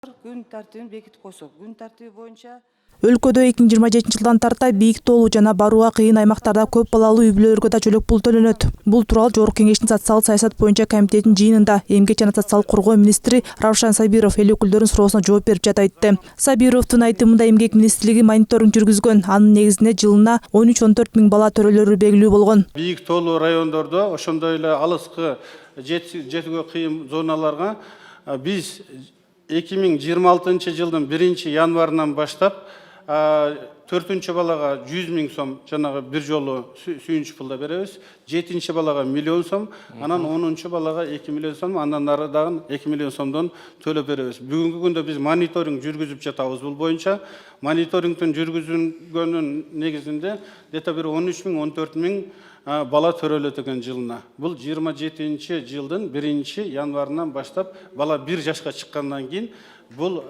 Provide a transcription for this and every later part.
Күн тартибин бекитип койсок, күн тартиби боюнча Өлкөдө 2027 жылдан тарта бийик тоолуу жана барууга кыйын аймактарда көп балалуу үй-бүлөлөргө да жөлөк пул төлөнөт. Бул тууралуу Жогорку Кеңештин социалдык саясат боюнча комитетинин жыйынында Эмгек жана социалдык коргоо министри Равшан Сабиров эл өкүлдөрүнүн суроосуна жооп берип жата айтты. Сабировдун айтымында Эмгек министрлиги мониторинг жүргүзгөн. Анын негизинде жылына 13-14 миң бала төрөлөрү белгилүү болгон. Бийик тоолуу райондордо ошондой эле алыскы жетүүгө кыйын зоналарга биз 2026 жылдын 1-январынан баштап 4-чү балага 100 миң сом жанагы бир жолу сүйүнүч пулда беребиз. 7-чи балага 1 миллион сом, анан 10-чу балага 2 миллион сом, андан ары дагы 2 миллион сомдон төлөп беребиз. Бүгүнкү күндө биз мониторинг жүргүзүп жатабыз бул боюнча. Мониторингдин жүргүзүлгөнүн негизинде где-то бир 13 миң 14 миң бала төрөлөт экен жылына. Бул 27-чи жылдын 1-январынан баштап бала 1 жашка чыккандан кийин бул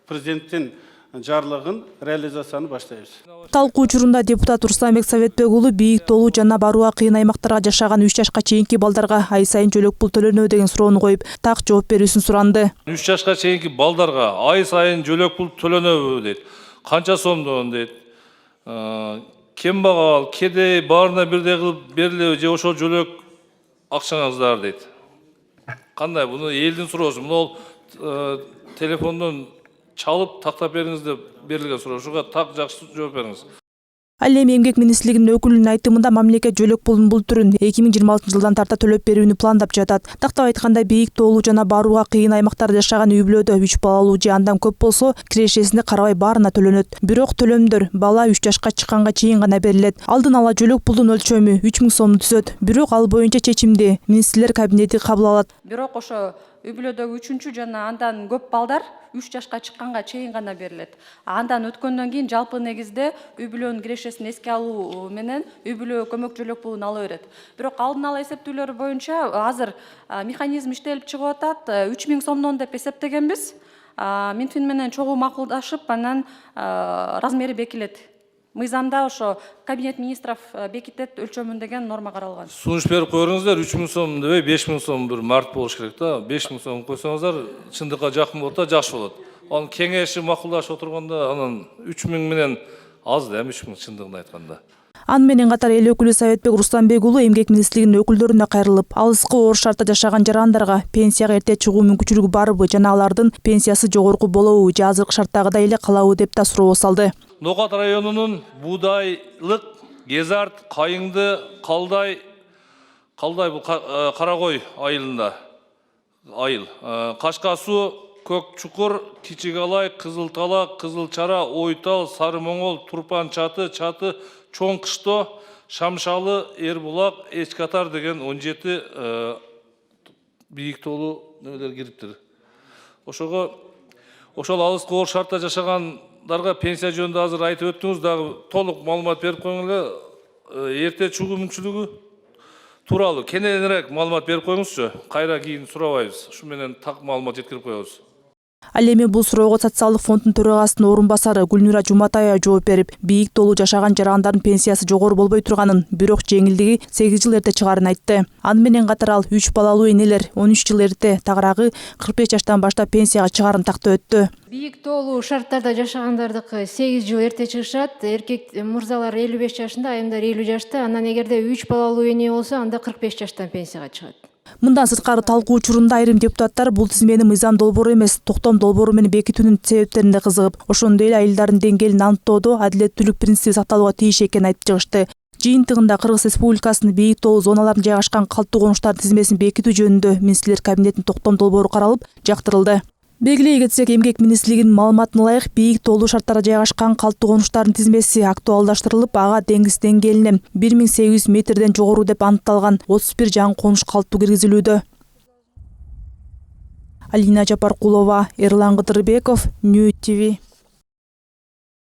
президенттин жарлыгын реализацияны баштайбыз. Талкуу учурунда депутат Рустамбек Советбек уулу бийик тоолуу жана барууга кыйын аймактарга жашаган 3 жашка чейинки балдарга ай сайын жөлөк пул төлөнөбү деген суроону коюп, так жооп берүүсүн суранды. 3 жашка чейинки балдарга ай сайын жөлөк пул төлөнөбү дейт. Канча сомдон дейт. Кембагал, кедей баарына бирдей кылып берилеби же ошол жөлөк акчаңыздар дейт. Кандай буну элдин суроосу. Мына телефондон чалып тактап бериңиз деп берилген суроо. Ушуга так жакшы жооп бериңиз. Ал эми Эмгек министрлигинин өкүлүнүн айтымында мамлекет жөлөк пулдун бул түрүн 2026 жылдан тарта төлөп берүүнү пландап жатат. Тактап айтканда бийик тоолуу жана барууга кыйын аймактарда жашаган үй-бүлөдө 3 балалуу же андан көп болсо кирешесине карабай баарына төлөнөт. Бирок төлөмдөр бала 3 жашка чыкканга чейин гана берилет. Алдын ала жөлөк пулдун өлчөмү 3 миң сомду түзөт. Бирок ал боюнча чечимди министрлер кабинети кабыл алат. бирок ошо үй-бүлөдөгү 3-чү жана андан көп балдар 3 жашка чыкканга чейин гана берилет. Андан өткөндөн кийин жалпы негизде үй-бүлөнүн кирешесин эске алуу менен үй-бүлө көмөк жөлөк пулун ала берет. Бирок алдын ала эсептөөлөр боюнча азыр механизм иштелип чыгып атат. 3 миң сомдон деп эсептегенбиз. Минфин менен чогуу макулдашып, анан размери бекилет. Мыйзамда ошо кабинет министров бекитет өлчөмүн деген норма каралган. Сунуш берип коюңуздар, 3 миң сом дебей 5 миң сом бир март болуш керек да. 5 миң сом койсоңуздар, чындыкка жакын болот да, жакшы болот. Анын кеңеши макулдашып отурганда, анан 3 миң менен аз да, 3 миң чындыгын айтканда. Аны менен катар эл өкүлү Советбек Рустамбек уулу Эмгек министрлигинин өкүлдөрүнө кайрылып, алыскы оор шартта жашаган жарандарга пенсияга эрте чыгуу мүмкүнчүлүгү барбы жана алардын пенсиясы жогорку болобу же азыркы шарттагыдай эле калабы деп да суроо салды. Нокат районунун Будайлык, Кезарт, Кайыңды, Калдай бул Карагой айылында айыл. Кашка суу, Көк Чукур, Кичи Калай, Кызыл Тала, Кызыл Чара, Ойтал, Сары Моңол, Турпан Чаты, Чоң Кышто, Шамшалы, Эрбулак, Эчкатар деген 17 бийик тоолуу нөлөр кириптир. Ошол алыскы оор шартта жашагандарга пенсия жөнүндө азыр айтып өттүңүз, дагы толук маалымат берип коюңуз. Эрте чыгуу мүмкүнчүлүгү тууралуу кененирээк маалымат берип коюңузчу. Кайра кийин сурабайбыз. Ушу менен так маалымат жеткирип коебуз. Ал эми бул суроого социалдык фонддун төрагасынын орун басары Гүлнура Жуматаева жооп берип, бийик тоолуу жашаган жарандардын пенсиясы жогору болбой турганын, бирок жеңилдиги 8 жыл эрте чыгарын айтты. Аны менен катар ал 3 балалуу энелер 13 жыл эрте, тагыраагы 45 жаштан баштап пенсияга чыгарын тактап өттү. Бийик тоолуу шарттарда жашагандардыкы 8 жыл эрте чыгышат. Эркек мырзалар 55 жашында, айымдар 50 жашта. Анан эгерде 3 балалуу эне болсо, анда 45 жаштан пенсияга чыгат. Мындан сырткары талкуу учурунда айрым депутаттар бул тизмени мыйзам долбоору эмес, токтом долбоору менен бекитүүнүн себептерине кызыгып, ошондой эле айылдардын деңгээлин аныктоодо адилеттүүлүк принциби сакталууга тийиш экенин айтып чыгышты. Жыйынтыгында Кыргыз Республикасынын бийик тоолуу зоналарында жайгашкан калттуу конуштардын тизмесин бекитүү жөнүндө министрлер кабинетинин токтом долбоору каралып, жактырылды. Белгилей кетсек, Эмгек министрлигинин маалыматына ылайык, бийик тоолуу шарттарда жайгашкан калттуу конуштардын тизмеси актуалдаштырылып, ага деңиз деңгээлине 1800 метрден жогору деп аныкталган 31 жаңы конуш калттуу киргизилүүдө. Алина Жапаркулова, Эрлан Кыдырбеков, Нью ТВ.